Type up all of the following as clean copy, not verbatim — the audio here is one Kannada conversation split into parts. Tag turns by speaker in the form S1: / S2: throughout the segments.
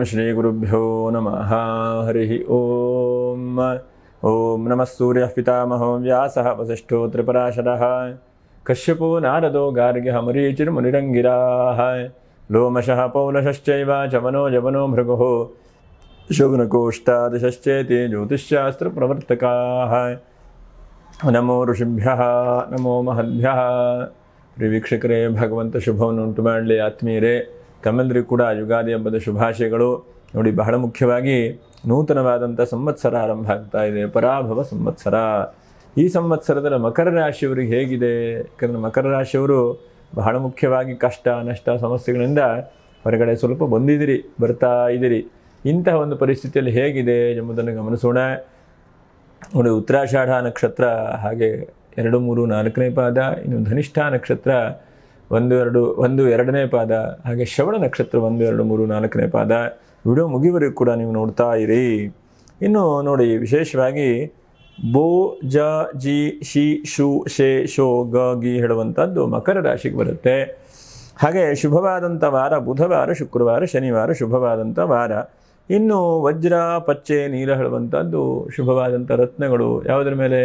S1: ಶ್ರೀ ಗುರುಭ್ಯೋ ನಮಃ. ಹರಿ ಓಂ. ಓಂ ನಮಃ ಸೂರ್ಯಃ ಪಿತಾಮಹೋ ವ್ಯಾಸಃ ವಸಿಷ್ಠೋ ತ್ರಿಪರಾಶರಃ ಕಶ್ಯಪೋ ನಾರದೋ ಗಾರ್ಗ್ಯಃ ಮರೀಚಿರ್ಮುನಿರಂಗಿರಾಃ ಲೋಮಶಃ ಪೌಲಶಶ್ಚೈವ ಚವನೋ ಜವನೋ ಭೃಗುಃ ಶೌನಕೋಷ್ಟಾದಶಶ್ಚೇತಿ ಜ್ಯೋತಿಷ್ಶಾಸ್ತ್ರಪ್ರವರ್ತಕಾಃ. ನಮೋ ಋಷಿಭ್ಯಃ ನಮೋ ಮಹದ್ಭ್ಯಃ. ಪ್ರಿಯ ವೀಕ್ಷಕರೇ, ಭಗವಂತ ಶುಭವನ್ನು ಉಂಟು ಮಾಡಲಿ. ಆತ್ಮೀಯರೇ, ತಮ್ಮೆಲ್ಲರಿಗೂ ಕೂಡ ಯುಗಾದಿ ಹಬ್ಬದ ಶುಭಾಶಯಗಳು. ನೋಡಿ, ಬಹಳ ಮುಖ್ಯವಾಗಿ ನೂತನವಾದಂಥ ಸಂವತ್ಸರ ಆರಂಭ ಆಗ್ತಾ ಇದೆ, ಪರಾಭವ ಸಂವತ್ಸರ. ಈ ಸಂವತ್ಸರದಲ್ಲಿ ಮಕರ ರಾಶಿಯವರಿಗೆ ಹೇಗಿದೆ? ಯಾಕಂದರೆ ಮಕರ ರಾಶಿಯವರು ಬಹಳ ಮುಖ್ಯವಾಗಿ ಕಷ್ಟ ನಷ್ಟ ಸಮಸ್ಯೆಗಳಿಂದ ಹೊರಗಡೆ ಸ್ವಲ್ಪ ಬರ್ತಾ ಇದ್ದೀರಿ. ಇಂತಹ ಒಂದು ಪರಿಸ್ಥಿತಿಯಲ್ಲಿ ಹೇಗಿದೆ ಎಂಬುದನ್ನು ಗಮನಿಸೋಣ. ನೋಡಿ, ಉತ್ತರಾಷಾಢ ನಕ್ಷತ್ರ ಹಾಗೆ 2, 3, 4ನೇ ಪಾದ, ಇನ್ನು ಧನಿಷ್ಠ ನಕ್ಷತ್ರ 1, 2ನೇ ಪಾದ, ಹಾಗೆ ಶ್ರವಣ ನಕ್ಷತ್ರ 1, 2, 3, 4ನೇ ಪಾದ. ವಿಡಿಯೋ ಮುಗಿವರೆಗೂ ಕೂಡ ನೀವು ನೋಡ್ತಾ ಇರಿ. ಇನ್ನು ನೋಡಿ, ವಿಶೇಷವಾಗಿ ಬೋ ಜ ಜಿ ಶಿ ಶು ಶೇ ಶೋ ಗ ಗಿ ಹೇಳುವಂಥದ್ದು ಮಕರ ರಾಶಿಗೆ ಬರುತ್ತೆ. ಹಾಗೆ ಶುಭವಾದಂಥ ವಾರ ಬುಧವಾರ, ಶುಕ್ರವಾರ, ಶನಿವಾರ ಶುಭವಾದಂಥ ವಾರ. ಇನ್ನು ವಜ್ರ ಪಚ್ಚೆ ನೀಲ ಹೇಳುವಂಥದ್ದು ಶುಭವಾದಂಥ ರತ್ನಗಳು. ಯಾವುದರ ಮೇಲೆ?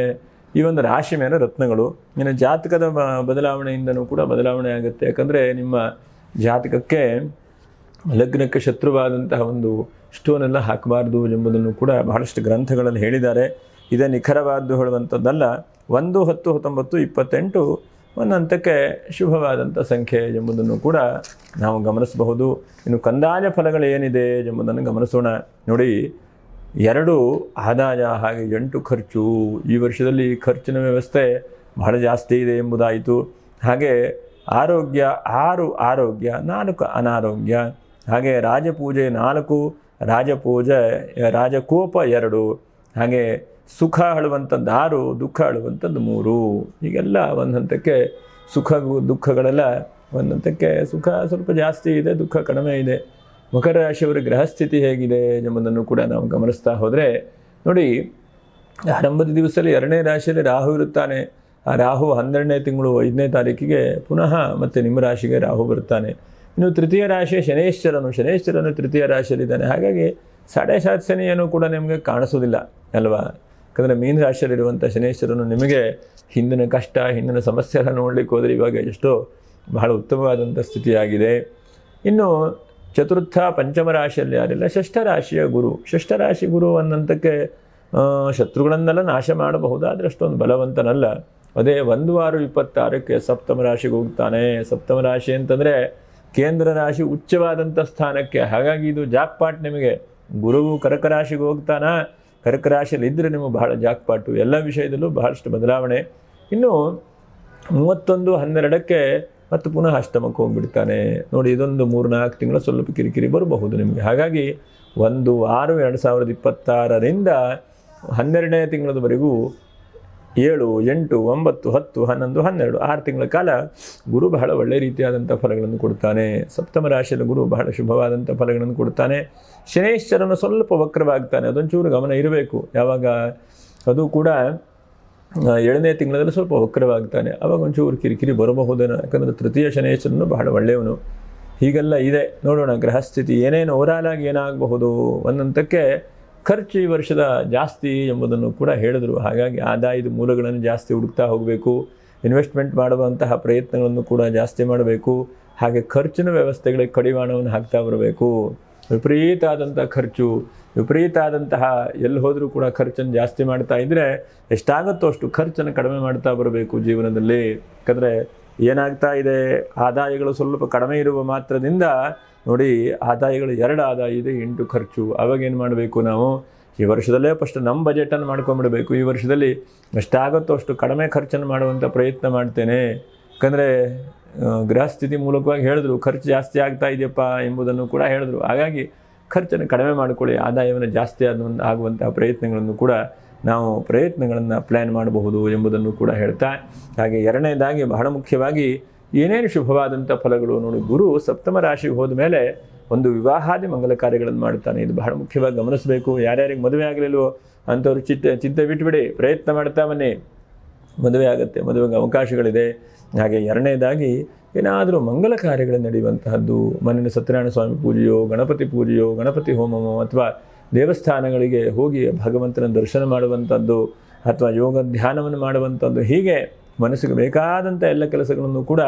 S1: ಈ ಒಂದು ರಾಶಿ ಮೇಲೆ ರತ್ನಗಳು. ಇನ್ನು ಜಾತಕದ ಬದಲಾವಣೆಯಿಂದನೂ ಕೂಡ ಬದಲಾವಣೆ ಆಗುತ್ತೆ. ಯಾಕಂದರೆ ನಿಮ್ಮ ಜಾತಕಕ್ಕೆ ಲಗ್ನಕ್ಕೆ ಶತ್ರುವಾದಂತಹ ಒಂದು ಸ್ಟೋನೆಲ್ಲ ಹಾಕಬಾರ್ದು ಎಂಬುದನ್ನು ಕೂಡ ಬಹಳಷ್ಟು ಗ್ರಂಥಗಳಲ್ಲಿ ಹೇಳಿದ್ದಾರೆ. ಇದೇ ನಿಖರವಾದ್ದು ಹೇಳುವಂಥದ್ದಲ್ಲ. 1, 10, 19, 28 ಒಂದು ಹಂತಕ್ಕೆ ಶುಭವಾದಂಥ ಸಂಖ್ಯೆ ಎಂಬುದನ್ನು ಕೂಡ ನಾವು ಗಮನಿಸಬಹುದು. ಇನ್ನು ಕಂದಾಯ ಫಲಗಳು ಏನಿದೆ ಎಂಬುದನ್ನು ಗಮನಿಸೋಣ. ನೋಡಿ, 2 ಆದಾಯ ಹಾಗೆ 8 ಖರ್ಚು. ಈ ವರ್ಷದಲ್ಲಿ ಖರ್ಚಿನ ವ್ಯವಸ್ಥೆ ಬಹಳ ಜಾಸ್ತಿ ಇದೆ ಎಂಬುದಾಯಿತು. ಹಾಗೆ ಆರೋಗ್ಯ 6 ಆರೋಗ್ಯ, 4 ಅನಾರೋಗ್ಯ. ಹಾಗೆ ರಾಜಪೂಜೆ 4, ರಾಜಕೋಪ 2. ಹಾಗೆ ಸುಖ ಹೇಳುವಂಥದ್ದು 6, ದುಃಖ ಹೇಳುವಂಥದ್ದು 3. ಹೀಗೆಲ್ಲ ಒಂದು ಹಂತಕ್ಕೆ ದುಃಖಗಳೆಲ್ಲ ಒಂದು ಹಂತಕ್ಕೆ ಸುಖ ಸ್ವಲ್ಪ ಜಾಸ್ತಿ ಇದೆ, ದುಃಖ ಕಡಿಮೆ ಇದೆ. ಮಕರ ರಾಶಿಯವರ ಗ್ರಹಸ್ಥಿತಿ ಹೇಗಿದೆ ಎಂಬುದನ್ನು ಕೂಡ ನಾವು ಗಮನಿಸ್ತಾ ಹೋದರೆ, ನೋಡಿ, ಆರಂಭದ ದಿವಸದಲ್ಲಿ 2ನೇ ರಾಶಿಯಲ್ಲಿ ರಾಹು ಇರುತ್ತಾನೆ. ಆ ರಾಹು 12ನೇ ತಿಂಗಳು 5ನೇ ತಾರೀಕಿಗೆ ಪುನಃ ಮತ್ತೆ ನಿಮ್ಮ ರಾಶಿಗೆ ರಾಹು ಬರುತ್ತಾನೆ. ಇನ್ನು ತೃತೀಯ ರಾಶಿಯ ಶನೇಶ್ವರನು ತೃತೀಯ ರಾಶಿಯಲ್ಲಿದ್ದಾನೆ. ಹಾಗಾಗಿ 7.5 ಶನಿಯನ್ನು ಕೂಡ ನಿಮಗೆ ಕಾಣಿಸೋದಿಲ್ಲ ಅಲ್ವಾ? ಯಾಕಂದರೆ ಮೀನ ರಾಶಿಯಲ್ಲಿರುವಂಥ ಶನೇಶ್ವರನು ನಿಮಗೆ ಹಿಂದಿನ ಕಷ್ಟ, ಹಿಂದಿನ ಸಮಸ್ಯೆ ಎಲ್ಲ ನೋಡಲಿಕ್ಕೆ ಹೋದರೆ ಇವಾಗ ಎಷ್ಟೋ ಬಹಳ ಉತ್ತಮವಾದಂಥ ಸ್ಥಿತಿಯಾಗಿದೆ. ಇನ್ನು ಚತುರ್ಥ ಪಂಚಮ ರಾಶಿಯಲ್ಲಿ ಯಾರಿಲ್ಲ, ಷಷ್ಠ ರಾಶಿಯ ಗುರು. ಷಷ್ಠ ರಾಶಿ ಗುರು ಅನ್ನಂತಕ್ಕೆ ಶತ್ರುಗಳನ್ನೆಲ್ಲ ನಾಶ ಮಾಡಬಹುದು, ಆದರೆ ಅಷ್ಟೊಂದು ಬಲವಂತನಲ್ಲ. ಅದೇ 1/6/26ಕ್ಕೆ ಸಪ್ತಮ ರಾಶಿಗೆ ಹೋಗ್ತಾನೆ. ಸಪ್ತಮ ರಾಶಿ ಅಂತಂದರೆ ಕೇಂದ್ರ ರಾಶಿ ಉಚ್ಚವಾದಂಥ ಸ್ಥಾನಕ್ಕೆ. ಹಾಗಾಗಿ ಇದು ಜಾಕ್ಪಾಟ್ ನಿಮಗೆ. ಗುರುವು ಕರ್ಕ ರಾಶಿಗೆ ಹೋಗ್ತಾನ. ಕರ್ಕ ರಾಶಿಯಲ್ಲಿ ಇದ್ದರೆ ನಿಮಗೆ ಬಹಳ ಜಾಕ್ಪಾಟು. ಎಲ್ಲ ವಿಷಯದಲ್ಲೂ ಬಹಳಷ್ಟು ಬದಲಾವಣೆ. ಇನ್ನು 31/12ಕ್ಕೆ ಮತ್ತು ಪುನಃ ಅಷ್ಟಮಕ್ಕೆ ಹೋಗಿಬಿಡ್ತಾನೆ. ನೋಡಿ, ಇದೊಂದು 3-4 ತಿಂಗಳು ಸ್ವಲ್ಪ ಕಿರಿಕಿರಿ ಬರಬಹುದು ನಿಮಗೆ. ಹಾಗಾಗಿ 1/6/2026ರಿಂದ 12ನೇ ತಿಂಗಳವರೆಗೂ 7, 8, 9, 10, 11, 12 6 ತಿಂಗಳ ಕಾಲ ಗುರು ಬಹಳ ಒಳ್ಳೆಯ ರೀತಿಯಾದಂಥ ಫಲಗಳನ್ನು ಕೊಡ್ತಾನೆ. ಸಪ್ತಮ ರಾಶಿಯಲ್ಲಿ ಗುರು ಬಹಳ ಶುಭವಾದಂಥ ಫಲಗಳನ್ನು ಕೊಡ್ತಾನೆ. ಶನೇಶ್ವರನು ಸ್ವಲ್ಪ ವಕ್ರವಾಗ್ತಾನೆ. ಅದೊಂಚೂರು ಗಮನ ಇರಬೇಕು. ಯಾವಾಗ? ಅದು ಕೂಡ 7ನೇ ತಿಂಗಳಲ್ಲಿ ಸ್ವಲ್ಪ ವಕ್ರವಾಗ್ತಾನೆ. ಆವಾಗ ಒಂಚೂರು ಕಿರಿಕಿರಿ ಬರಬಹುದೇನೋ. ಯಾಕಂದರೆ ತೃತೀಯ ಶನೇಶ್ವರನು ಬಹಳ ಒಳ್ಳೆಯವನು. ಹೀಗೆಲ್ಲ ಇದೆ. ನೋಡೋಣ ಗ್ರಹಸ್ಥಿತಿ ಏನೇನು ಓವರಾಲ್ ಆಗಿ ಏನಾಗಬಹುದು. ಒಂದಂತಕ್ಕೆ ಖರ್ಚು ಈ ವರ್ಷದ ಜಾಸ್ತಿ ಎಂಬುದನ್ನು ಕೂಡ ಹೇಳಿದರು. ಹಾಗಾಗಿ ಆದಾಯದ ಮೂಲಗಳನ್ನು ಜಾಸ್ತಿ ಹುಡುಕ್ತಾ ಹೋಗಬೇಕು. ಇನ್ವೆಸ್ಟ್ಮೆಂಟ್ ಮಾಡುವಂತಹ ಪ್ರಯತ್ನಗಳನ್ನು ಕೂಡ ಜಾಸ್ತಿ ಮಾಡಬೇಕು. ಹಾಗೆ ಖರ್ಚಿನ ವ್ಯವಸ್ಥೆಗಳಿಗೆ ಕಡಿವಾಣವನ್ನು ಹಾಕ್ತಾ ಬರಬೇಕು. ವಿಪರೀತ ಆದಂಥ ಖರ್ಚು, ವಿಪರೀತ ಆದಂತಹ ಎಲ್ಲಿ ಹೋದರೂ ಕೂಡ ಖರ್ಚನ್ನು ಜಾಸ್ತಿ ಮಾಡ್ತಾ ಇದ್ದರೆ ಎಷ್ಟಾಗುತ್ತೋ ಅಷ್ಟು ಖರ್ಚನ್ನು ಕಡಿಮೆ ಮಾಡ್ತಾ ಬರಬೇಕು ಜೀವನದಲ್ಲಿ. ಯಾಕಂದರೆ ಏನಾಗ್ತಾ ಇದೆ, ಆದಾಯಗಳು ಸ್ವಲ್ಪ ಕಡಿಮೆ ಇರುವ ಮಾತ್ರದಿಂದ ನೋಡಿ, ಆದಾಯಗಳು 2 ಆದಾಯ ಇದೆ, 8 ಖರ್ಚು. ಅವಾಗೇನು ಮಾಡಬೇಕು ನಾವು? ಈ ವರ್ಷದಲ್ಲೇ ಫಸ್ಟ್ ನಮ್ಮ ಬಜೆಟನ್ನು ಮಾಡ್ಕೊಂಬಿಡಬೇಕು. ಈ ವರ್ಷದಲ್ಲಿ ಎಷ್ಟಾಗುತ್ತೋ ಅಷ್ಟು ಕಡಿಮೆ ಖರ್ಚನ್ನು ಮಾಡುವಂಥ ಪ್ರಯತ್ನ ಮಾಡ್ತೇನೆ. ಯಾಕಂದರೆ ಗೃಹಸ್ಥಿತಿ ಮೂಲಕವಾಗಿ ಹೇಳಿದ್ರು ಖರ್ಚು ಜಾಸ್ತಿ ಆಗ್ತಾ ಇದೆಯಪ್ಪ ಎಂಬುದನ್ನು ಕೂಡ ಹೇಳಿದ್ರು. ಹಾಗಾಗಿ ಖರ್ಚನ್ನು ಕಡಿಮೆ ಮಾಡಿಕೊಳ್ಳಿ, ಆದಾಯವನ್ನು ಜಾಸ್ತಿ ಆಗುವಂತಹ ಪ್ರಯತ್ನಗಳನ್ನು ಕೂಡ ನಾವು ಪ್ಲ್ಯಾನ್ ಮಾಡಬಹುದು ಎಂಬುದನ್ನು ಕೂಡ ಹೇಳ್ತಾ, ಹಾಗೆ 2ನೇದಾಗಿ ಬಹಳ ಮುಖ್ಯವಾಗಿ ಏನೇನು ಶುಭವಾದಂಥ ಫಲಗಳು. ನೋಡಿ, ಗುರು ಸಪ್ತಮ ರಾಶಿಗೆ ಹೋದ ಮೇಲೆ ಒಂದು ವಿವಾಹಾದಿ ಮಂಗಲ ಕಾರ್ಯಗಳನ್ನು ಮಾಡ್ತಾನೆ. ಇದು ಬಹಳ ಮುಖ್ಯವಾಗಿ ಗಮನಿಸಬೇಕು. ಯಾರ್ಯಾರಿಗೆ ಮದುವೆ ಆಗಲಿಲ್ವೋ ಅಂಥವ್ರು ಚಿಂತೆ ಬಿಟ್ಟುಬಿಡಿ, ಪ್ರಯತ್ನ ಮಾಡ್ತಾ ಬನ್ನಿ, ಮದುವೆ ಆಗುತ್ತೆ, ಮದುವೆಗೆ ಅವಕಾಶಗಳಿದೆ. ಹಾಗೆ 2ನೇದಾಗಿ ಏನಾದರೂ ಮಂಗಲ ಕಾರ್ಯಗಳು ನಡೆಯುವಂತಹದ್ದು, ಮನೆಯ ಸತ್ಯನಾರಾಯಣ ಸ್ವಾಮಿ ಪೂಜೆಯೋ, ಗಣಪತಿ ಹೋಮವೋ, ಅಥವಾ ದೇವಸ್ಥಾನಗಳಿಗೆ ಹೋಗಿ ಭಗವಂತನ ದರ್ಶನ ಮಾಡುವಂಥದ್ದು, ಅಥವಾ ಯೋಗ ಧ್ಯಾನವನ್ನು ಮಾಡುವಂಥದ್ದು, ಹೀಗೆ ಮನಸ್ಸಿಗೆ ಬೇಕಾದಂಥ ಎಲ್ಲ ಕೆಲಸಗಳನ್ನು ಕೂಡ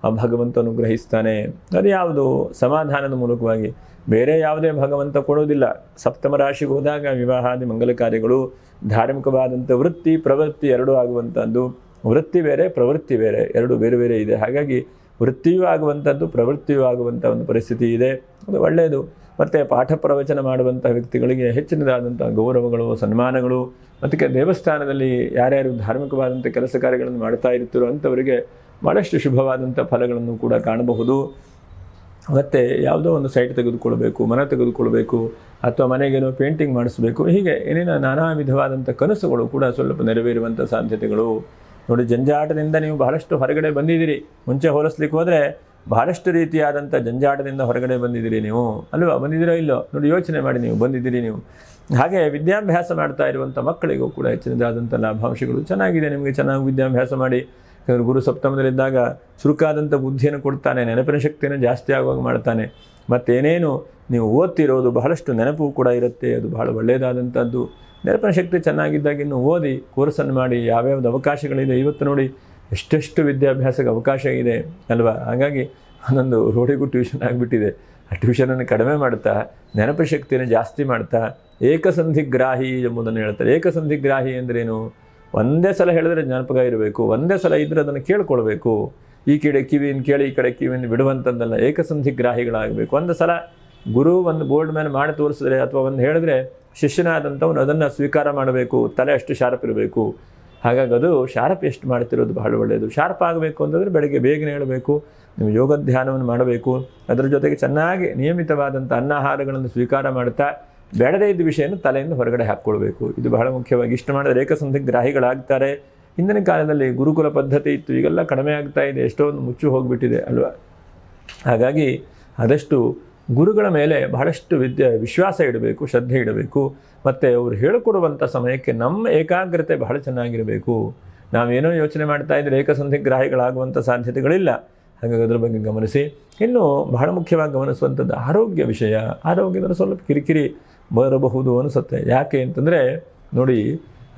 S1: ಆ ಭಗವಂತನು ಗ್ರಹಿಸ್ತಾನೆ. ಅದು ಯಾವುದು? ಸಮಾಧಾನದ ಮೂಲಕವಾಗಿ. ಬೇರೆ ಯಾವುದೇ ಭಗವಂತ ಕೊಡೋದಿಲ್ಲ. ಸಪ್ತಮ ರಾಶಿಗೆ ಹೋದಾಗ ವಿವಾಹಾದಿ ಮಂಗಲ ಕಾರ್ಯಗಳು, ಧಾರ್ಮಿಕವಾದಂಥ ವೃತ್ತಿ ಪ್ರವೃತ್ತಿ ಎರಡೂ ಆಗುವಂಥದ್ದು. ವೃತ್ತಿ ಬೇರೆ, ಪ್ರವೃತ್ತಿ ಬೇರೆ, ಎರಡು ಬೇರೆ ಬೇರೆ ಇದೆ. ಹಾಗಾಗಿ ವೃತ್ತಿಯೂ ಆಗುವಂಥದ್ದು, ಪ್ರವೃತ್ತಿಯೂ ಆಗುವಂಥ ಒಂದು ಪರಿಸ್ಥಿತಿ ಇದೆ. ಅದು ಒಳ್ಳೆಯದು. ಮತ್ತು ಪಾಠ ಪ್ರವಚನ ಮಾಡುವಂಥ ವ್ಯಕ್ತಿಗಳಿಗೆ ಹೆಚ್ಚಿನದಾದಂಥ ಗೌರವಗಳು, ಸನ್ಮಾನಗಳು, ಮತ್ತು ದೇವಸ್ಥಾನದಲ್ಲಿ ಯಾರ್ಯಾರು ಧಾರ್ಮಿಕವಾದಂಥ ಕೆಲಸ ಕಾರ್ಯಗಳನ್ನು ಮಾಡ್ತಾ ಇರ್ತಾರೋ ಅಂಥವರಿಗೆ ಭಾಳಷ್ಟು ಶುಭವಾದಂಥ ಫಲಗಳನ್ನು ಕೂಡ ಕಾಣಬಹುದು. ಮತ್ತು ಯಾವುದೋ ಒಂದು ಸೈಟ್ ತೆಗೆದುಕೊಳ್ಬೇಕು, ಮನೆ ತೆಗೆದುಕೊಳ್ಬೇಕು, ಅಥವಾ ಮನೆಗೇನೋ ಪೇಂಟಿಂಗ್ ಮಾಡಿಸ್ಬೇಕು, ಹೀಗೆ ಏನೇನೋ ನಾನಾ ವಿಧವಾದಂಥ ಕನಸುಗಳು ಕೂಡ ಸ್ವಲ್ಪ ನೆರವೇರುವಂಥ ಸಾಧ್ಯತೆಗಳು. ನೋಡಿ, ಜಂಜಾಟದಿಂದ ನೀವು ಬಹಳಷ್ಟು ಹೊರಗಡೆ ಬಂದಿದ್ದೀರಿ. ಮುಂಚೆ ಹೋಲಿಸ್ಲಿಕ್ಕೆ ಹೋದರೆ ಬಹಳಷ್ಟು ರೀತಿಯಾದಂಥ ಜಂಜಾಟದಿಂದ ಹೊರಗಡೆ ಬಂದಿದ್ದೀರಿ ನೀವು, ಅಲ್ವಾ? ಬಂದಿದ್ದೀರೋ ಇಲ್ಲೋ ನೋಡಿ, ಯೋಚನೆ ಮಾಡಿ, ನೀವು ಬಂದಿದ್ದೀರಿ ನೀವು. ಹಾಗೆ ವಿದ್ಯಾಭ್ಯಾಸ ಮಾಡ್ತಾ ಇರುವಂಥ ಮಕ್ಕಳಿಗೂ ಕೂಡ ಹೆಚ್ಚಿನದಾದಂಥ ಲಾಭಾಂಶಗಳು ಚೆನ್ನಾಗಿದೆ. ನಿಮಗೆ ಚೆನ್ನಾಗಿ ವಿದ್ಯಾಭ್ಯಾಸ ಮಾಡಿ, ಯಾಕಂದರೆ ಗುರು ಸಪ್ತಮದಲ್ಲಿದ್ದಾಗ ಚುರುಕಾದಂಥ ಬುದ್ಧಿಯನ್ನು ಕೊಡ್ತಾನೆ, ನೆನಪಿನ ಶಕ್ತಿಯನ್ನು ಜಾಸ್ತಿ ಆಗುವಾಗ ಮಾಡ್ತಾನೆ. ಮತ್ತೇನೇನು ನೀವು ಓದ್ತಿರೋದು ಬಹಳಷ್ಟು ನೆನಪು ಕೂಡ ಇರುತ್ತೆ, ಅದು ಬಹಳ ಒಳ್ಳೆಯದಾದಂಥದ್ದು. ನೆನಪಿನ ಶಕ್ತಿ ಚೆನ್ನಾಗಿದ್ದಾಗ ಇನ್ನು ಓದಿ, ಕೋರ್ಸನ್ನು ಮಾಡಿ, ಯಾವ್ಯಾವ್ದು ಅವಕಾಶಗಳಿದೆ. ಇವತ್ತು ನೋಡಿ ಎಷ್ಟೆಷ್ಟು ವಿದ್ಯಾಭ್ಯಾಸಕ್ಕೆ ಅವಕಾಶ ಇದೆ ಅಲ್ವಾ? ಹಾಗಾಗಿ ಒಂದೊಂದು ರೋಡಿಗೂ ಟ್ಯೂಷನ್ ಆಗಿಬಿಟ್ಟಿದೆ. ಆ ಟ್ಯೂಷನನ್ನು ಕಡಿಮೆ ಮಾಡ್ತಾ, ನೆನಪು ಶಕ್ತಿಯನ್ನು ಜಾಸ್ತಿ ಮಾಡ್ತಾ, ಏಕಸಂಧಿಗ್ರಾಹಿ ಎಂಬುದನ್ನು ಹೇಳ್ತಾರೆ. ಏಕಸಂಧಿಗ್ರಾಹಿ ಅಂದ್ರೇನು? ಒಂದೇ ಸಲ ಹೇಳಿದ್ರೆ ಜ್ಞಾಪಕ ಇರಬೇಕು, ಒಂದೇ ಸಲ ಇದ್ದರೆ ಅದನ್ನು ಕೇಳ್ಕೊಳ್ಬೇಕು. ಈ ಕಡೆ ಕಿವಿಯನ್ನು ಕೇಳಿ ಈ ಕಡೆ ಕಿವಿಯನ್ನು ಬಿಡುವಂಥದ್ದಲ್ಲ. ಏಕಸಂಧಿಗ್ರಾಹಿಗಳಾಗಬೇಕು. ಒಂದು ಸಲ ಗುರು ಒಂದು ಬೋರ್ಡ್ ಮೇಲೆ ಮಾಡಿ ತೋರಿಸಿದ್ರೆ, ಅಥವಾ ಒಂದು ಹೇಳಿದ್ರೆ ಶಿಷ್ಯನಾದಂಥವನು ಅದನ್ನು ಸ್ವೀಕಾರ ಮಾಡಬೇಕು. ತಲೆ ಅಷ್ಟು ಶಾರ್ಪ್ ಇರಬೇಕು. ಹಾಗಾಗಿ ಅದು ಶಾರ್ಪ್ ಎಷ್ಟು ಮಾಡ್ತಿರೋದು ಬಹಳ ಒಳ್ಳೆಯದು. ಶಾರ್ಪ್ ಆಗಬೇಕು ಅಂತಂದರೆ ಬೆಳಗ್ಗೆ ಬೇಗನೆ ಹೇಳಬೇಕು, ನೀವು ಯೋಗ ಧ್ಯಾನವನ್ನು ಮಾಡಬೇಕು. ಅದರ ಜೊತೆಗೆ ಚೆನ್ನಾಗಿ ನಿಯಮಿತವಾದಂಥ ಅನ್ನಾಹಾರಗಳನ್ನು ಸ್ವೀಕಾರ ಮಾಡ್ತಾ, ಬೇಡದೇ ಇದ್ದ ವಿಷಯನ ತಲೆಯಿಂದ ಹೊರಗಡೆ ಹಾಕ್ಕೊಳ್ಬೇಕು. ಇದು ಬಹಳ ಮುಖ್ಯವಾಗಿ. ಇಷ್ಟು ಮಾಡಿದ್ರೆ ಏಕಸಂಧಿಗ್ರಾಹಿಗಳಾಗ್ತಾರೆ. ಹಿಂದಿನ ಕಾಲದಲ್ಲಿ ಗುರುಕುಲ ಪದ್ಧತಿ ಇತ್ತು, ಈಗೆಲ್ಲ ಕಡಿಮೆ ಆಗ್ತಾ ಇದೆ, ಎಷ್ಟೊಂದು ಮುಚ್ಚು ಹೋಗಿಬಿಟ್ಟಿದೆ ಅಲ್ವಾ? ಹಾಗಾಗಿ ಆದಷ್ಟು ಗುರುಗಳ ಮೇಲೆ ಬಹಳಷ್ಟು ವಿಶ್ವಾಸ ಇಡಬೇಕು, ಶ್ರದ್ಧೆ ಇಡಬೇಕು. ಮತ್ತು ಅವರು ಹೇಳಿಕೊಡುವಂಥ ಸಮಯಕ್ಕೆ ನಮ್ಮ ಏಕಾಗ್ರತೆ ಬಹಳ ಚೆನ್ನಾಗಿರಬೇಕು. ನಾವೇನೋ ಯೋಚನೆ ಮಾಡ್ತಾ ಇದ್ದರೆ ಏಕಸಂಧಿಗ್ರಾಹಿಗಳಾಗುವಂಥ ಸಾಧ್ಯತೆಗಳಿಲ್ಲ. ಹಾಗಾಗಿ ಅದರ ಬಗ್ಗೆ ಗಮನಿಸಿ. ಇನ್ನು ಬಹಳ ಮುಖ್ಯವಾಗಿ ಗಮನಿಸುವಂಥದ್ದು ಆರೋಗ್ಯ ವಿಷಯ. ಆರೋಗ್ಯದಲ್ಲಿ ಸ್ವಲ್ಪ ಕಿರಿಕಿರಿ ಬರಬಹುದು ಅನಿಸುತ್ತೆ. ಯಾಕೆ ಅಂತಂದರೆ ನೋಡಿ,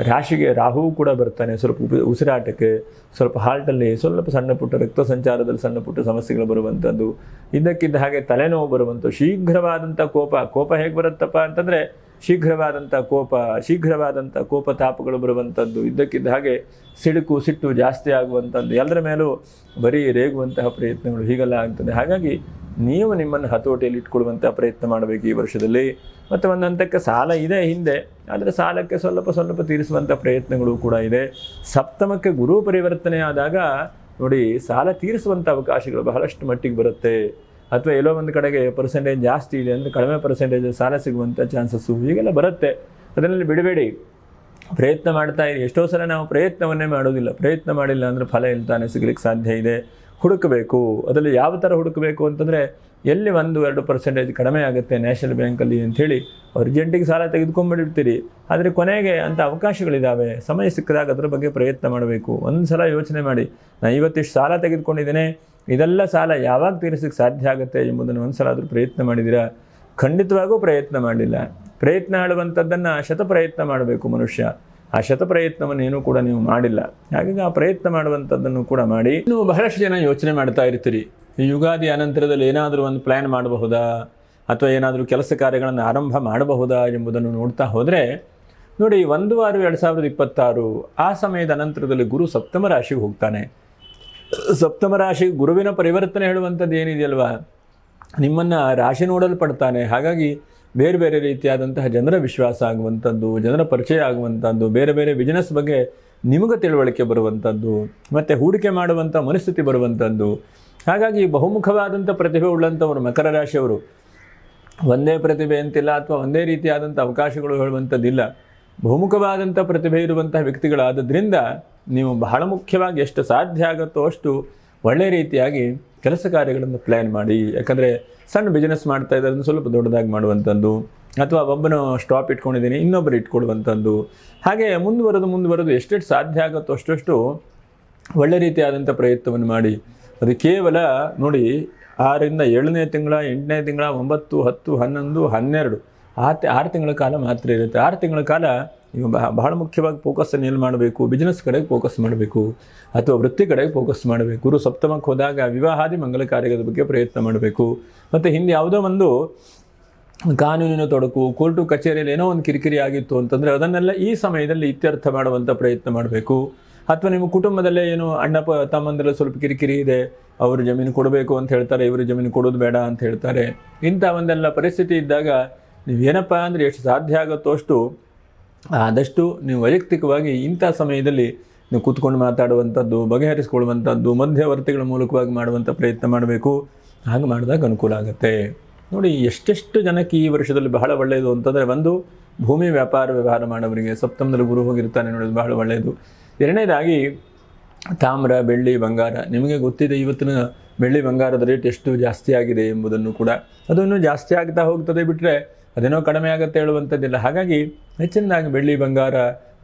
S1: ರಾಶಿಗೆ ರಾಹು ಕೂಡ ಬರ್ತಾನೆ. ಸ್ವಲ್ಪ ಉಸಿರಾಟಕ್ಕೆ, ಸ್ವಲ್ಪ ಹಾರ್ಟಲ್ಲಿ ಸ್ವಲ್ಪ ಸಣ್ಣ ಪುಟ್ಟ ರಕ್ತ ಸಂಚಾರದಲ್ಲಿ ಸಣ್ಣ ಪುಟ್ಟ ಸಮಸ್ಯೆಗಳು ಬರುವಂಥದ್ದು, ಇದ್ದಕ್ಕಿದ್ದ ಹಾಗೆ ತಲೆನೋವು ಬರುವಂಥದ್ದು, ಶೀಘ್ರವಾದಂಥ ಕೋಪ ಹೇಗೆ ಬರುತ್ತಪ್ಪ ಅಂತಂದರೆ ಶೀಘ್ರವಾದಂಥ ಕೋಪ ತಾಪಗಳು ಬರುವಂಥದ್ದು, ಇದ್ದಕ್ಕಿದ್ದ ಹಾಗೆ ಸಿಟ್ಟು ಜಾಸ್ತಿ ಆಗುವಂಥದ್ದು, ಎಲ್ಲರ ಮೇಲೂ ಬರೀ ರೇಗುವಂತಹ ಪ್ರಯತ್ನಗಳು ಹೀಗೆಲ್ಲ ಆಗ್ತದೆ. ಹಾಗಾಗಿ ನೀವು ನಿಮ್ಮನ್ನು ಹತೋಟಿಯಲ್ಲಿ ಇಟ್ಕೊಳ್ಳುವಂಥ ಪ್ರಯತ್ನ ಮಾಡಬೇಕು ಈ ವರ್ಷದಲ್ಲಿ. ಮತ್ತು ಒಂದು ಹಂತಕ್ಕೆ ಸಾಲ ಇದೆ ಹಿಂದೆ, ಆದರೆ ಸಾಲಕ್ಕೆ ಸ್ವಲ್ಪ ತೀರಿಸುವಂಥ ಪ್ರಯತ್ನಗಳು ಕೂಡ ಇದೆ. ಸಪ್ತಮಕ್ಕೆ ಗುರು ಪರಿವರ್ತನೆ ಆದಾಗ ನೋಡಿ, ಸಾಲ ತೀರಿಸುವಂಥ ಅವಕಾಶಗಳು ಬಹಳಷ್ಟು ಮಟ್ಟಿಗೆ ಬರುತ್ತೆ. ಅಥವಾ ಎಲ್ಲೋ ಒಂದು ಕಡೆಗೆ ಪರ್ಸೆಂಟೇಜ್ ಜಾಸ್ತಿ ಇದೆ ಅಂದರೆ ಕಡಿಮೆ ಪರ್ಸೆಂಟೇಜ್ ಸಾಲ ಸಿಗುವಂಥ ಚಾನ್ಸಸ್ಸು ಹೀಗೆಲ್ಲ ಬರುತ್ತೆ. ಅದರಲ್ಲಿ ಬಿಡಬೇಡಿ, ಪ್ರಯತ್ನ ಮಾಡ್ತಾ ಇರಿ. ಎಷ್ಟೋ ಸಲ ನಾವು ಪ್ರಯತ್ನವನ್ನೇ ಮಾಡೋದಿಲ್ಲ. ಪ್ರಯತ್ನ ಮಾಡಿಲ್ಲ ಅಂದರೆ ಫಲ ಇಲ್ತಾನೆ ಸಿಗಲಿಕ್ಕೆ ಸಾಧ್ಯ ಇದೆ. ಹುಡುಕಬೇಕು. ಅದರಲ್ಲಿ ಯಾವ ಥರ ಹುಡುಕಬೇಕು ಅಂತಂದರೆ, ಎಲ್ಲಿ 1-2% ಕಡಿಮೆ ಆಗುತ್ತೆ ನ್ಯಾಷನಲ್ ಬ್ಯಾಂಕಲ್ಲಿ ಅಂಥೇಳಿ ಅರ್ಜೆಂಟಿಗೆ ಸಾಲ ತೆಗೆದುಕೊಂಡ್ಬಿಟ್ಟಿರ್ತೀರಿ. ಆದರೆ ಕೊನೆಗೆ ಅಂಥ ಅವಕಾಶಗಳಿದ್ದಾವೆ. ಸಮಯ ಸಿಕ್ಕಿದಾಗ ಅದರ ಬಗ್ಗೆ ಪ್ರಯತ್ನ ಮಾಡಬೇಕು. ಒಂದು ಸಲ ಯೋಚನೆ ಮಾಡಿ, ನಾನು ಇವತ್ತಿಷ್ಟು ಸಾಲ ತೆಗೆದುಕೊಂಡಿದ್ದೇನೆ, ಇದೆಲ್ಲ ಸಾಲ ಯಾವಾಗ ತೀರಿಸಲಿಕ್ಕೆ ಸಾಧ್ಯ ಆಗುತ್ತೆ ಎಂಬುದನ್ನು ಒಂದು ಸಲ ಆದರೂ ಪ್ರಯತ್ನ ಮಾಡಿದ್ದೀರಾ? ಖಂಡಿತವಾಗೂ ಪ್ರಯತ್ನ ಮಾಡಲಿಲ್ಲ. ಪ್ರಯತ್ನ ಆಡುವಂಥದ್ದನ್ನು ಶತಪ್ರಯತ್ನ ಮಾಡಬೇಕು ಮನುಷ್ಯ. ಆ ಶತಪ್ರಯತ್ನವನ್ನು ಏನೂ ಕೂಡ ನೀವು ಮಾಡಿಲ್ಲ. ಹಾಗಾಗಿ ಆ ಪ್ರಯತ್ನ ಮಾಡುವಂಥದ್ದನ್ನು ಕೂಡ ಮಾಡಿ. ನೀವು ಬಹಳಷ್ಟು ಜನ ಯೋಚನೆ ಮಾಡ್ತಾ ಇರ್ತೀರಿ, ಈ ಯುಗಾದಿ ಅನಂತರದಲ್ಲಿ ಏನಾದರೂ ಒಂದು ಪ್ಲ್ಯಾನ್ ಮಾಡಬಹುದಾ, ಅಥವಾ ಏನಾದರೂ ಕೆಲಸ ಕಾರ್ಯಗಳನ್ನು ಆರಂಭ ಮಾಡಬಹುದಾ ಎಂಬುದನ್ನು ನೋಡ್ತಾ ಹೋದರೆ ನೋಡಿ, 1/6/2026 ಆ ಸಮಯದ ಅನಂತರದಲ್ಲಿ ಗುರು ಸಪ್ತಮ ರಾಶಿಗೆ ಹೋಗ್ತಾನೆ. ಸಪ್ತಮ ರಾಶಿ ಗುರುವಿನ ಪರಿವರ್ತನೆ ಹೇಳುವಂಥದ್ದು ಏನಿದೆಯಲ್ವಾ, ನಿಮ್ಮನ್ನು ರಾಶಿ ನೋಡಲ್ಪಡ್ತಾನೆ. ಹಾಗಾಗಿ ಬೇರೆ ಬೇರೆ ರೀತಿಯಾದಂತಹ ಜನರ ವಿಶ್ವಾಸ ಆಗುವಂಥದ್ದು, ಜನರ ಪರಿಚಯ ಆಗುವಂಥದ್ದು, ಬೇರೆ ಬೇರೆ ಬಿಸ್ನೆಸ್ ಬಗ್ಗೆ ನಿಮಗೆ ತಿಳುವಳಿಕೆ ಬರುವಂಥದ್ದು, ಮತ್ತು ಹೂಡಿಕೆ ಮಾಡುವಂಥ ಮನಸ್ಥಿತಿ ಬರುವಂಥದ್ದು. ಹಾಗಾಗಿ ಬಹುಮುಖವಾದಂಥ ಪ್ರತಿಭೆ ಉಳ್ಳಂಥವರು ಮಕರ ರಾಶಿಯವರು. ಒಂದೇ ಪ್ರತಿಭೆ ಅಂತಿಲ್ಲ, ಅಥವಾ ಒಂದೇ ರೀತಿಯಾದಂಥ ಅವಕಾಶಗಳು ಹೇಳುವಂಥದ್ದಿಲ್ಲ. ಬಹುಮುಖವಾದಂಥ ಪ್ರತಿಭೆ ಇರುವಂತಹ ವ್ಯಕ್ತಿಗಳಾದ್ದರಿಂದ ನೀವು ಬಹಳ ಮುಖ್ಯವಾಗಿ ಎಷ್ಟು ಸಾಧ್ಯ ಆಗುತ್ತೋ ಅಷ್ಟು ಒಳ್ಳೆಯ ರೀತಿಯಾಗಿ ಕೆಲಸ ಕಾರ್ಯಗಳನ್ನು ಪ್ಲ್ಯಾನ್ ಮಾಡಿ. ಯಾಕಂದರೆ ಸಣ್ಣ ಬಿಸ್ನೆಸ್ ಮಾಡ್ತಾ ಇದ್ದಾರೆ, ಸ್ವಲ್ಪ ದೊಡ್ಡದಾಗಿ ಮಾಡುವಂಥದ್ದು, ಅಥವಾ ಒಬ್ಬನು ಸ್ಟಾಪ್ ಇಟ್ಕೊಂಡಿದ್ದೀನಿ ಇನ್ನೊಬ್ಬರು ಇಟ್ಕೊಡುವಂಥದ್ದು. ಹಾಗೆ ಮುಂದುವರೆದು ಎಷ್ಟೆಷ್ಟು ಸಾಧ್ಯ ಆಗುತ್ತೋ ಅಷ್ಟು ಒಳ್ಳೆ ರೀತಿಯಾದಂಥ ಪ್ರಯತ್ನವನ್ನು ಮಾಡಿ ಅದು ಕೇವಲ ನೋಡಿ 6ರಿಂದ 7ನೇ ತಿಂಗಳ 8ನೇ ತಿಂಗಳ 9, 10, 11, 12 6 ತಿಂಗಳ ಕಾಲ ಮಾತ್ರ ಇರುತ್ತೆ. 6 ತಿಂಗಳ ಕಾಲ ನೀವು ಬಹಳ ಮುಖ್ಯವಾಗಿ ಫೋಕಸ್ಸನ್ನು ಎಲ್ಲಿ ಮಾಡಬೇಕು, ಬಿಸ್ನೆಸ್ ಕಡೆಗೆ ಫೋಕಸ್ ಮಾಡಬೇಕು ಅಥವಾ ವೃತ್ತಿ ಕಡೆಗೆ ಫೋಕಸ್ ಮಾಡಬೇಕು. ಗುರು ಸಪ್ತಮಕ್ಕೆ ಹೋದಾಗ ವಿವಾಹಾದಿ ಮಂಗಲ ಕಾರ್ಯದ ಬಗ್ಗೆ ಪ್ರಯತ್ನ ಮಾಡಬೇಕು. ಮತ್ತು ಹಿಂದೆ ಯಾವುದೋ ಒಂದು ಕಾನೂನಿನ ತೊಡಕು, ಕೋರ್ಟು ಕಚೇರಿಯಲ್ಲಿ ಏನೋ ಒಂದು ಕಿರಿಕಿರಿ ಆಗಿತ್ತು ಅಂತಂದರೆ ಅದನ್ನೆಲ್ಲ ಈ ಸಮಯದಲ್ಲಿ ಇತ್ಯರ್ಥ ಮಾಡುವಂಥ ಪ್ರಯತ್ನ ಮಾಡಬೇಕು. ಅಥವಾ ನಿಮ್ಮ ಕುಟುಂಬದಲ್ಲೇ ಏನು ಅಣ್ಣ ತಮ್ಮಂದರಲ್ಲಿ ಸ್ವಲ್ಪ ಕಿರಿಕಿರಿ ಇದೆ, ಅವರು ಜಮೀನು ಕೊಡಬೇಕು ಅಂತ ಹೇಳ್ತಾರೆ, ಇವರು ಜಮೀನು ಕೊಡೋದು ಬೇಡ ಅಂತ ಹೇಳ್ತಾರೆ. ಇಂಥ ಒಂದೆಲ್ಲ ಪರಿಸ್ಥಿತಿ ಇದ್ದಾಗ ನೀವೇನಪ್ಪ ಅಂದರೆ ಎಷ್ಟು ಸಾಧ್ಯ ಆಗುತ್ತೋ ಆದಷ್ಟು ನೀವು ವೈಯಕ್ತಿಕವಾಗಿ ಇಂಥ ಸಮಯದಲ್ಲಿ ನೀವು ಕೂತ್ಕೊಂಡು ಮಾತಾಡುವಂಥದ್ದು, ಬಗೆಹರಿಸ್ಕೊಳ್ಳುವಂಥದ್ದು, ಮಧ್ಯವರ್ತಿಗಳ ಮೂಲಕವಾಗಿ ಮಾಡುವಂಥ ಪ್ರಯತ್ನ ಮಾಡಬೇಕು. ಹಾಗೆ ಮಾಡಿದಾಗ ಅನುಕೂಲ ಆಗುತ್ತೆ. ನೋಡಿ ಎಷ್ಟೆಷ್ಟು ಜನಕ್ಕೆ ಈ ವರ್ಷದಲ್ಲಿ ಬಹಳ ಒಳ್ಳೆಯದು ಅಂತಂದರೆ, ಒಂದು ಭೂಮಿ ವ್ಯಾಪಾರ ವ್ಯವಹಾರ ಮಾಡೋವರಿಗೆ ಸಪ್ತಮದಲ್ಲಿ ಗುರು ಹೋಗಿರ್ತಾನೆ ನೋಡೋದು ಬಹಳ ಒಳ್ಳೆಯದು. ಎರಡನೇದಾಗಿ ತಾಮ್ರ, ಬೆಳ್ಳಿ, ಬಂಗಾರ. ನಿಮಗೆ ಗೊತ್ತಿದೆ ಇವತ್ತಿನ ಬೆಳ್ಳಿ ಬಂಗಾರದ ರೇಟ್ ಎಷ್ಟು ಜಾಸ್ತಿ ಆಗಿದೆ ಎಂಬುದನ್ನು ಕೂಡ. ಅದು ಇನ್ನೂ ಜಾಸ್ತಿ ಆಗ್ತಾ ಹೋಗ್ತದೆ ಬಿಟ್ಟರೆ ಅದೇನೋ ಕಡಿಮೆ ಆಗುತ್ತೆ ಹೇಳುವಂಥದ್ದಿಲ್ಲ. ಹಾಗಾಗಿ ಹೆಚ್ಚಿನದಾಗಿ ಬೆಳ್ಳಿ ಬಂಗಾರ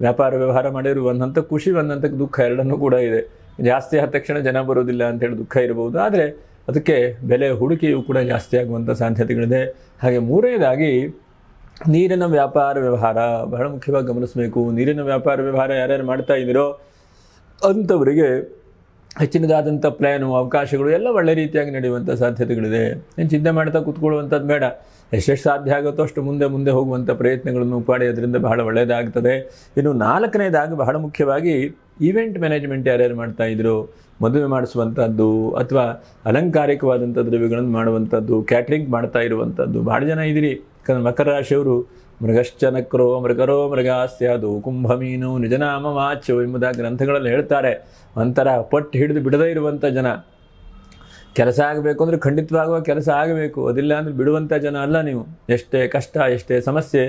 S1: ವ್ಯಾಪಾರ ವ್ಯವಹಾರ ಮಾಡಿದ್ರು ಒಂದು ಹಂತಕ್ಕೆ ಖುಷಿ, ಒಂದು ಹಂತಕ್ಕೆ ದುಃಖ ಎರಡನ್ನೂ ಕೂಡ ಇದೆ. ಜಾಸ್ತಿ ಆದ ತಕ್ಷಣ ಜನ ಬರೋದಿಲ್ಲ ಅಂತೇಳಿ ದುಃಖ ಇರಬಹುದು, ಆದರೆ ಅದಕ್ಕೆ ಬೆಲೆ ಹೂಡಿಕೆಯೂ ಕೂಡ ಜಾಸ್ತಿ ಆಗುವಂಥ ಸಾಧ್ಯತೆಗಳಿದೆ. ಹಾಗೆ ಮೂರನೇದಾಗಿ ನೀರಿನ ವ್ಯಾಪಾರ ವ್ಯವಹಾರ ಬಹಳ ಮುಖ್ಯವಾಗಿ ಗಮನಿಸಬೇಕು. ನೀರಿನ ವ್ಯಾಪಾರ ವ್ಯವಹಾರ ಯಾರ್ಯಾರು ಮಾಡ್ತಾ ಇದ್ದೀರೋ ಅಂಥವರಿಗೆ ಹೆಚ್ಚಿನದಾದಂಥ ಪ್ಲ್ಯಾನು, ಅವಕಾಶಗಳು ಎಲ್ಲ ಒಳ್ಳೆ ರೀತಿಯಾಗಿ ನಡೆಯುವಂಥ ಸಾಧ್ಯತೆಗಳಿದೆ. ಏನು ಚಿಂತೆ ಮಾಡ್ತಾ ಕೂತ್ಕೊಳ್ಳುವಂಥದ್ದು ಬೇಡ. ಎಷ್ಟೆಷ್ಟು ಸಾಧ್ಯ ಆಗುತ್ತೋ ಅಷ್ಟು ಮುಂದೆ ಹೋಗುವಂಥ ಪ್ರಯತ್ನಗಳನ್ನು ಮಾಡಿ ಅದರಿಂದ ಬಹಳ ಒಳ್ಳೆಯದಾಗ್ತದೆ. ಇನ್ನು 4ನೇದಾಗಿ ಬಹಳ ಮುಖ್ಯವಾಗಿ ಈವೆಂಟ್ ಮ್ಯಾನೇಜ್ಮೆಂಟ್ ಯಾರ್ಯಾರು ಮಾಡ್ತಾ ಇದ್ರು, ಮದುವೆ ಮಾಡಿಸುವಂಥದ್ದು ಅಥವಾ ಅಲಂಕಾರಿಕವಾದಂಥ ದ್ರವ್ಯಗಳನ್ನು ಮಾಡುವಂಥದ್ದು, ಕ್ಯಾಟ್ರಿಂಗ್ ಮಾಡ್ತಾ ಇರುವಂಥದ್ದು ಭಾಳ ಜನ ಇದ್ದೀರಿ. ಮಕರ ರಾಶಿಯವರು ಮೃಗಶ್ಚನಕ್ರೋ ಮೃಗರೋ ಮೃಗಾಸ್ಯಾದು ಕುಂಭಮೀನು ನಿಜನಾಮ ವಾಚ್ಯೋ ಎಂಬುದಾಗಿ ಗ್ರಂಥಗಳಲ್ಲಿ ಹೇಳ್ತಾರೆ. ಒಂಥರ ಪಟ್ಟು ಹಿಡಿದು ಬಿಡದೇ ಇರುವಂಥ ಜನ. ಕೆಲಸ ಆಗಬೇಕು ಅಂದರೆ ಖಂಡಿತವಾಗುವ ಕೆಲಸ ಆಗಬೇಕು, ಅದಿಲ್ಲ ಅಂದರೆ ಬಿಡುವಂಥ ಜನ ಅಲ್ಲ ನೀವು. ಎಷ್ಟೇ ಕಷ್ಟ, ಎಷ್ಟೇ ಸಮಸ್ಯೆ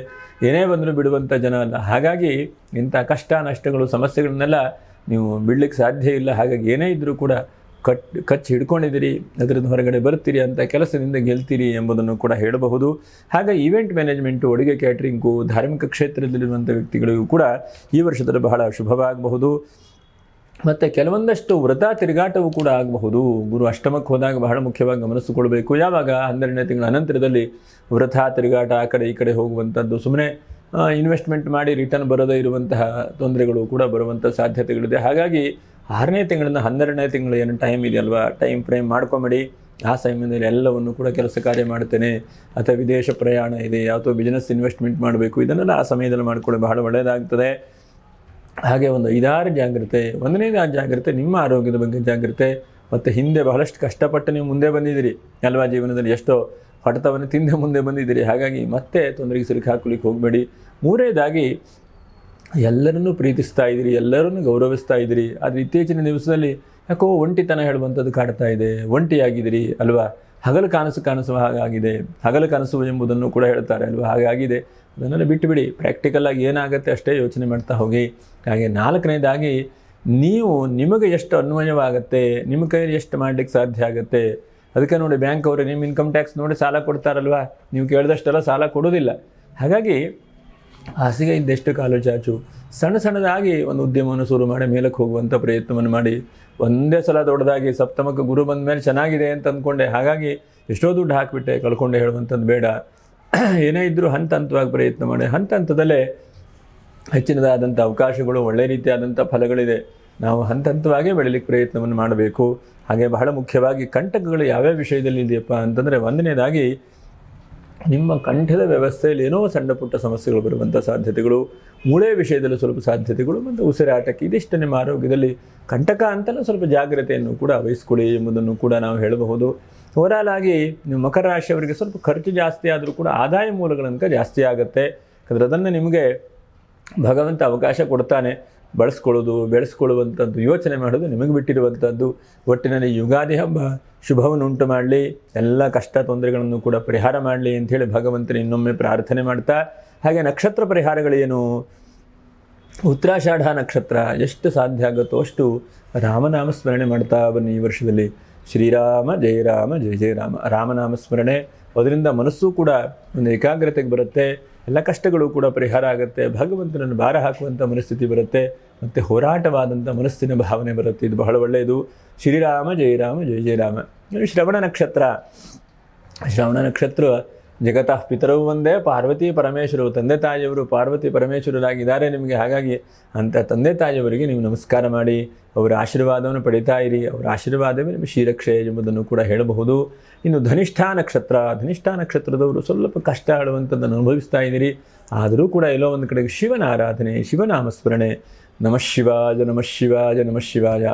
S1: ಏನೇ ಬಂದರೂ ಬಿಡುವಂಥ ಜನ ಅಲ್ಲ. ಹಾಗಾಗಿ ಇಂಥ ಕಷ್ಟ ನಷ್ಟಗಳು ಸಮಸ್ಯೆಗಳನ್ನೆಲ್ಲ ನೀವು ಬಿಡಲಿಕ್ಕೆ ಸಾಧ್ಯ ಇಲ್ಲ. ಹಾಗಾಗಿ ಏನೇ ಇದ್ದರೂ ಕೂಡ ಕಚ್ಚಿ ಹಿಡ್ಕೊಂಡಿದ್ದೀರಿ, ಅದರಿಂದ ಹೊರಗಡೆ ಬರ್ತೀರಿ, ಅಂತ ಕೆಲಸದಿಂದ ಗೆಲ್ತೀರಿ ಎಂಬುದನ್ನು ಕೂಡ ಹೇಳಬಹುದು. ಹಾಗೆ ಈವೆಂಟ್ ಮ್ಯಾನೇಜ್ಮೆಂಟು, ಅಡುಗೆ ಕ್ಯಾಟ್ರಿಂಗು, ಧಾರ್ಮಿಕ ಕ್ಷೇತ್ರದಲ್ಲಿರುವಂಥ ವ್ಯಕ್ತಿಗಳಿಗೂ ಕೂಡ ಈ ವರ್ಷದಲ್ಲಿ ಬಹಳ ಶುಭವಾಗಬಹುದು. ಮತ್ತು ಕೆಲವೊಂದಷ್ಟು ವ್ರತ ತಿರುಗಾಟವೂ ಕೂಡ ಆಗಬಹುದು. ಗುರು ಅಷ್ಟಮಕ್ಕೆ ಹೋದಾಗ ಬಹಳ ಮುಖ್ಯವಾಗಿ ಗಮನಿಸಿಕೊಳ್ಬೇಕು. ಯಾವಾಗ 12ನೇ ತಿಂಗಳ ಅನಂತರದಲ್ಲಿ ವ್ರತ ತಿರುಗಾಟ ಆ ಕಡೆ ಈ ಕಡೆ ಹೋಗುವಂಥದ್ದು, ಸುಮ್ಮನೆ ಇನ್ವೆಸ್ಟ್ಮೆಂಟ್ ಮಾಡಿ ರಿಟರ್ನ್ ಬರದೇ ಇರುವಂತಹ ತೊಂದರೆಗಳು ಕೂಡ ಬರುವಂಥ ಸಾಧ್ಯತೆಗಳಿದೆ. ಹಾಗಾಗಿ 6ನೇ ತಿಂಗಳಿಂದ 12ನೇ ತಿಂಗಳು ಏನು ಟೈಮ್ ಇದೆಯಲ್ವಾ, ಟೈಮ್ ಫ್ರೇಮ್ ಮಾಡ್ಕೊಂಬಿಡಿ. ಆ ಸಮಯದಲ್ಲಿ ಎಲ್ಲವನ್ನು ಕೂಡ ಕೆಲಸ ಕಾರ್ಯ ಮಾಡ್ತೇನೆ, ಅಥವಾ ವಿದೇಶ ಪ್ರಯಾಣ ಇದೆ, ಅಥವಾ ಬಿಸ್ನೆಸ್ ಇನ್ವೆಸ್ಟ್ಮೆಂಟ್ ಮಾಡಬೇಕು, ಇದನ್ನೆಲ್ಲ ಆ ಸಮಯದಲ್ಲಿ ಮಾಡಿಕೊಳ್ಳಿ ಬಹಳ ಒಳ್ಳೆಯದಾಗ್ತದೆ. ಹಾಗೆ ಒಂದು 5-6 ಜಾಗ್ರತೆ. 1ನೇದು ಜಾಗ್ರತೆ ನಿಮ್ಮ ಆರೋಗ್ಯದ ಬಗ್ಗೆ ಜಾಗ್ರತೆ. ಮತ್ತು ಹಿಂದೆ ಬಹಳಷ್ಟು ಕಷ್ಟಪಟ್ಟು ನೀವು ಮುಂದೆ ಬಂದಿದ್ದೀರಿ ಅಲ್ವಾ, ಜೀವನದಲ್ಲಿ ಎಷ್ಟೋ ಹೊಡೆತವನ್ನು ತಿಂದೆ ಮುಂದೆ ಬಂದಿದ್ದೀರಿ. ಹಾಗಾಗಿ ಮತ್ತೆ ತೊಂದರೆಗೆ ಸಿಲುಕಿ ಹಾಕಲಿಕ್ಕೆ ಹೋಗಬೇಡಿ. 3ನೇದಾಗಿ ಎಲ್ಲರನ್ನೂ ಪ್ರೀತಿಸ್ತಾ ಇದ್ದೀರಿ, ಎಲ್ಲರನ್ನೂ ಗೌರವಿಸ್ತಾ ಇದ್ದೀರಿ. ಆದರೆ ಇತ್ತೀಚಿನ ದಿವಸದಲ್ಲಿ ಯಾಕೋ ಒಂಟಿತನ ಹೇಳುವಂಥದ್ದು ಕಾಡ್ತಾ ಇದೆ, ಒಂಟಿಯಾಗಿದ್ದೀರಿ ಅಲ್ವಾ. ಹಗಲು ಕಾಣಿಸುವ ಹಾಗಾಗಿದೆ, ಹಗಲು ಕನಸು ಎಂಬುದನ್ನು ಕೂಡ ಹೇಳ್ತಾರೆ ಅಲ್ವಾ, ಹಾಗಾಗಿದೆ. ಅದನ್ನೆಲ್ಲ ಬಿಟ್ಟುಬಿಡಿ. ಪ್ರಾಕ್ಟಿಕಲಾಗಿ ಏನಾಗುತ್ತೆ ಅಷ್ಟೇ ಯೋಚನೆ ಮಾಡ್ತಾ ಹೋಗಿ. ಹಾಗೆ 4ನೇದಾಗಿ ನೀವು ನಿಮಗೆ ಎಷ್ಟು ಅನ್ವಯವಾಗುತ್ತೆ, ನಿಮ್ಮ ಕೈಯಲ್ಲಿ ಎಷ್ಟು ಮಾಡಲಿಕ್ಕೆ ಸಾಧ್ಯ ಆಗುತ್ತೆ. ಅದಕ್ಕೆ ನೋಡಿ ಬ್ಯಾಂಕ್ ಅವರು ನಿಮ್ಮ ಇನ್ಕಮ್ ಟ್ಯಾಕ್ಸ್ ನೋಡಿ ಸಾಲ ಕೊಡ್ತಾರಲ್ವ, ನೀವು ಕೇಳಿದಷ್ಟೆಲ್ಲ ಸಾಲ ಕೊಡೋದಿಲ್ಲ. ಹಾಗಾಗಿ ಹಾಸಿಗೆ ಇದ್ದೆಷ್ಟು ಕಾಲು ಚಾಚು. ಸಣ್ಣದಾಗಿ ಒಂದು ಉದ್ಯಮವನ್ನು ಶುರು ಮಾಡಿ ಮೇಲಕ್ಕೆ ಹೋಗುವಂಥ ಪ್ರಯತ್ನವನ್ನು ಮಾಡಿ. ಒಂದೇ ಸಲ ದೊಡ್ಡದಾಗಿ ಸಪ್ತಮಕ್ಕೆ ಗುರು ಬಂದ ಮೇಲೆ ಚೆನ್ನಾಗಿದೆ ಅಂತ ಅಂದ್ಕೊಂಡೆ, ಹಾಗಾಗಿ ಎಷ್ಟೋ ದುಡ್ಡು ಹಾಕಿಬಿಟ್ಟೆ ಕಳ್ಕೊಂಡೆ ಹೇಳುವಂಥದ್ದು ಬೇಡ. ಏನೇ ಇದ್ದರೂ ಹಂತವಾಗಿ ಪ್ರಯತ್ನ ಮಾಡಿ. ಹಂತದಲ್ಲೇ ಹೆಚ್ಚಿನದಾದಂಥ ಅವಕಾಶಗಳು, ಒಳ್ಳೆ ರೀತಿಯಾದಂಥ ಫಲಗಳಿದೆ. ನಾವು ಹಂತವಾಗಿ ಬೆಳೀಲಿಕ್ಕೆ ಪ್ರಯತ್ನವನ್ನು ಮಾಡಬೇಕು. ಹಾಗೆ ಬಹಳ ಮುಖ್ಯವಾಗಿ ಕಂಟಕಗಳು ಯಾವ್ಯಾವ ವಿಷಯದಲ್ಲಿ ಇದೆಯಪ್ಪ ಅಂತಂದರೆ, 1ನೇದಾಗಿ ನಿಮ್ಮ ಕಂಠದ ವ್ಯವಸ್ಥೆಯಲ್ಲಿ ಏನೋ ಸಣ್ಣ ಪುಟ್ಟ ಸಮಸ್ಯೆಗಳು ಬರುವಂಥ ಸಾಧ್ಯತೆಗಳು, ಮೂಳೆ ವಿಷಯದಲ್ಲಿ ಸ್ವಲ್ಪ ಸಾಧ್ಯತೆಗಳು, ಮತ್ತು ಉಸಿರಾಟಕ್ಕೆ ಇದಿಷ್ಟು ನಿಮ್ಮ ಆರೋಗ್ಯದಲ್ಲಿ ಕಂಟಕ ಅಂತಲೂ ಸ್ವಲ್ಪ ಜಾಗ್ರತೆಯನ್ನು ಕೂಡ ವಹಿಸ್ಕೊಳ್ಳಿ ಎಂಬುದನ್ನು ಕೂಡ ನಾವು ಹೇಳಬಹುದು. ಓವರಾಲ್ ಆಗಿ ನೀವು ಮಕರ ರಾಶಿಯವರಿಗೆ ಸ್ವಲ್ಪ ಖರ್ಚು ಜಾಸ್ತಿ ಆದರೂ ಕೂಡ ಆದಾಯ ಮೂಲಗಳಂಕ ಜಾಸ್ತಿ ಆಗುತ್ತೆ. ಯಾಕಂದರೆ ಅದನ್ನು ನಿಮಗೆ ಭಗವಂತ ಅವಕಾಶ ಕೊಡ್ತಾನೆ. ಬೆಳೆಸ್ಕೊಳ್ಳುವಂಥದ್ದು, ಯೋಚನೆ ಮಾಡೋದು ನಿಮಗೆ ಬಿಟ್ಟಿರುವಂಥದ್ದು. ಒಟ್ಟಿನಲ್ಲಿ ಯುಗಾದಿ ಹಬ್ಬ ಶುಭವನ್ನು ಉಂಟು ಮಾಡಲಿ, ಎಲ್ಲ ಕಷ್ಟ ತೊಂದರೆಗಳನ್ನು ಕೂಡ ಪರಿಹಾರ ಮಾಡಲಿ ಅಂಥೇಳಿ ಭಗವಂತನ ಇನ್ನೊಮ್ಮೆ ಪ್ರಾರ್ಥನೆ ಮಾಡ್ತಾ, ಹಾಗೆ ನಕ್ಷತ್ರ ಪರಿಹಾರಗಳೇನು, ಉತ್ತರಾಷಾಢ ನಕ್ಷತ್ರ ಎಷ್ಟು ಸಾಧ್ಯ ಆಗುತ್ತೋ ಅಷ್ಟು ರಾಮನಾಮ ಸ್ಮರಣೆ ಮಾಡ್ತಾ ಬನ್ನಿ. ಈ ವರ್ಷದಲ್ಲಿ ಶ್ರೀರಾಮ ಜಯ ರಾಮ ಜಯ ಜಯ ರಾಮ ರಾಮನಾಮ ಸ್ಮರಣೆ, ಅದರಿಂದ ಮನಸ್ಸು ಕೂಡ ಒಂದು ಏಕಾಗ್ರತೆಗೆ ಬರುತ್ತೆ. ಎಲ್ಲ ಕಷ್ಟಗಳು ಕೂಡ ಪರಿಹಾರ ಆಗುತ್ತೆ. ಭಗವಂತನನ್ನು ಭಾರ ಹಾಕುವಂಥ ಮನಸ್ಥಿತಿ ಬರುತ್ತೆ ಮತ್ತು ಹೋರಾಟವಾದಂಥ ಮನಸ್ಸಿನ ಭಾವನೆ ಬರುತ್ತೆ. ಇದು ಬಹಳ ಒಳ್ಳೆಯದು. ಶ್ರೀರಾಮ ಜಯ ರಾಮ ಜಯ ಜಯ ರಾಮ. ಶ್ರವಣ ನಕ್ಷತ್ರ. ಶ್ರವಣ ನಕ್ಷತ್ರ ಜಗತಃ ಪಿತರವು ಒಂದೇ, ಪಾರ್ವತಿ ಪರಮೇಶ್ವರರು. ತಂದೆ ತಾಯಿಯವರು ಪಾರ್ವತಿ ಪರಮೇಶ್ವರರಾಗಿದ್ದಾರೆ ನಿಮಗೆ. ಹಾಗಾಗಿ ಅಂಥ ತಂದೆ ತಾಯಿಯವರಿಗೆ ನೀವು ನಮಸ್ಕಾರ ಮಾಡಿ ಅವರ ಆಶೀರ್ವಾದವನ್ನು ಪಡಿತಾ ಇರಿ. ಅವರ ಆಶೀರ್ವಾದವೇ ನಿಮ್ಮ ಶ್ರೀರಕ್ಷೆ ಎಂಬುದನ್ನು ಕೂಡ ಹೇಳಬಹುದು. ಇನ್ನು ಧನಿಷ್ಠಾ ನಕ್ಷತ್ರ. ಧನಿಷ್ಠಾ ನಕ್ಷತ್ರದವರು ಸ್ವಲ್ಪ ಕಷ್ಟ ಆಡುವಂಥದ್ದನ್ನು ಅನುಭವಿಸ್ತಾ ಇದ್ದೀರಿ. ಆದರೂ ಕೂಡ ಎಲ್ಲೋ ಒಂದು ಕಡೆಗೆ ಶಿವನ ಆರಾಧನೆ, ಶಿವನಾಮಸ್ಮರಣೆ, ನಮಃ ಶಿವಾಯ ನಮಃ ಶಿವಾಯ ನಮಃ ಶಿವಾಯ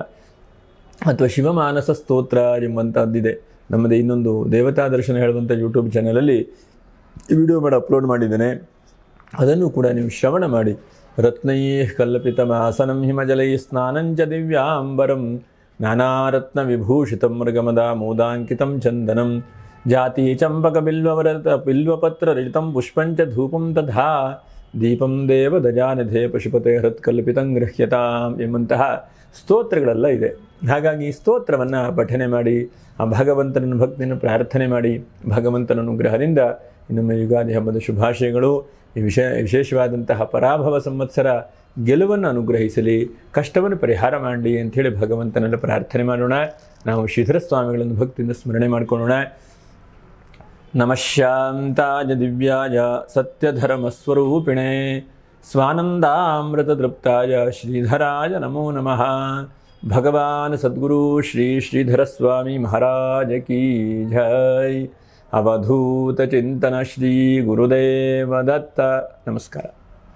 S1: ಅಥವಾ ಶಿವಮಾನಸ ಸ್ತೋತ್ರ ಎಂಬಂಥದ್ದಿದೆ. ನಮ್ಮದೇ ಇನ್ನೊಂದು ದೇವತಾ ದರ್ಶನ ಹೇಳುವಂಥ ಯೂಟ್ಯೂಬ್ ಚಾನಲಲ್ಲಿ ವಿಡಿಯೋ ಮಾಡಿ ಅಪ್ಲೋಡ್ ಮಾಡಿದ್ದೇನೆ. ಅದನ್ನು ಕೂಡ ನೀವು ಶ್ರವಣ ಮಾಡಿ. ರತ್ನೈ ಕಲ್ಪಿತಮಾಸನಂ ಹಿಮಜಲೈ ಸ್ನಾನಂಚ ದಿವ್ಯಾಂಬರಂ ನಾನಾರತ್ನ ವಿಭೂಷಿತಂ ಮೃಗಮದ ಮೋದಾಂಕಿತಂ ಚಂದನಂ ಜಾತಿ ಚಂಪಕ ಬಿಲ್ವಪತ್ರ ರಚಿತಂ ಪುಷ್ಪಂಚ ಧೂಪಂ ತಥಾ ದೀಪಂ ದೇವ ದಜಾನಿಧೆ ಪಶುಪತೆ ಹೃತ್ಕಲ್ಪಿತಂ ಗೃಹ್ಯತಾಂ ಎಂಬಂತಹ ಸ್ತೋತ್ರಗಳೆಲ್ಲ ಇದೆ. ಹಾಗಾಗಿ ಈ ಸ್ತೋತ್ರವನ್ನು ಪಠನೆ ಮಾಡಿ ಆ ಭಗವಂತನ ಭಕ್ತಿಯನ್ನು ಪ್ರಾರ್ಥನೆ ಮಾಡಿ ಭಗವಂತನ ಅನುಗ್ರಹದಿಂದ ಇನ್ನೊಮ್ಮೆ ಯುಗಾದಿ ಹಬ್ಬದ ಶುಭಾಶಯಗಳು. ಈ ವಿಶೇಷವಾದಂತಹ ಪರಾಭವ ಸಂವತ್ಸರ ಗೆಲುವನ್ನು ಅನುಗ್ರಹಿಸಲಿ, ಕಷ್ಟವನ್ನು ಪರಿಹಾರ ಮಾಡಲಿ ಅಂಥೇಳಿ ಭಗವಂತನೆಲ್ಲ ಪ್ರಾರ್ಥನೆ ಮಾಡೋಣ. ನಾವು ಶ್ರೀಧರ ಸ್ವಾಮಿಗಳನ್ನು ಭಕ್ತಿಯಿಂದ ಸ್ಮರಣೆ ಮಾಡಿಕೊಳ್ಳೋಣ. ನಮಃ ಶಾಂತಾಯ ದಿವ್ಯಾಯ ಸತ್ಯಧರ್ಮಸ್ವರೂಪಿಣೆ ಸ್ವಾನಂದಾಮೃತದೃಪ್ತಾಯ ಶ್ರೀಧರಾಯ ನಮೋ ನಮಃ. ಭಗವಾನ್ ಸದ್ಗುರು ಶ್ರೀ ಶ್ರೀಧರ ಸ್ವಾಮಿ ಮಹಾರಾಜ ಕೀ ಜೈ. ಅವಧೂತ ಚಿಂತನ ಶ್ರೀ ಗುರುದೇವ ದತ್ತ. ನಮಸ್ಕಾರ.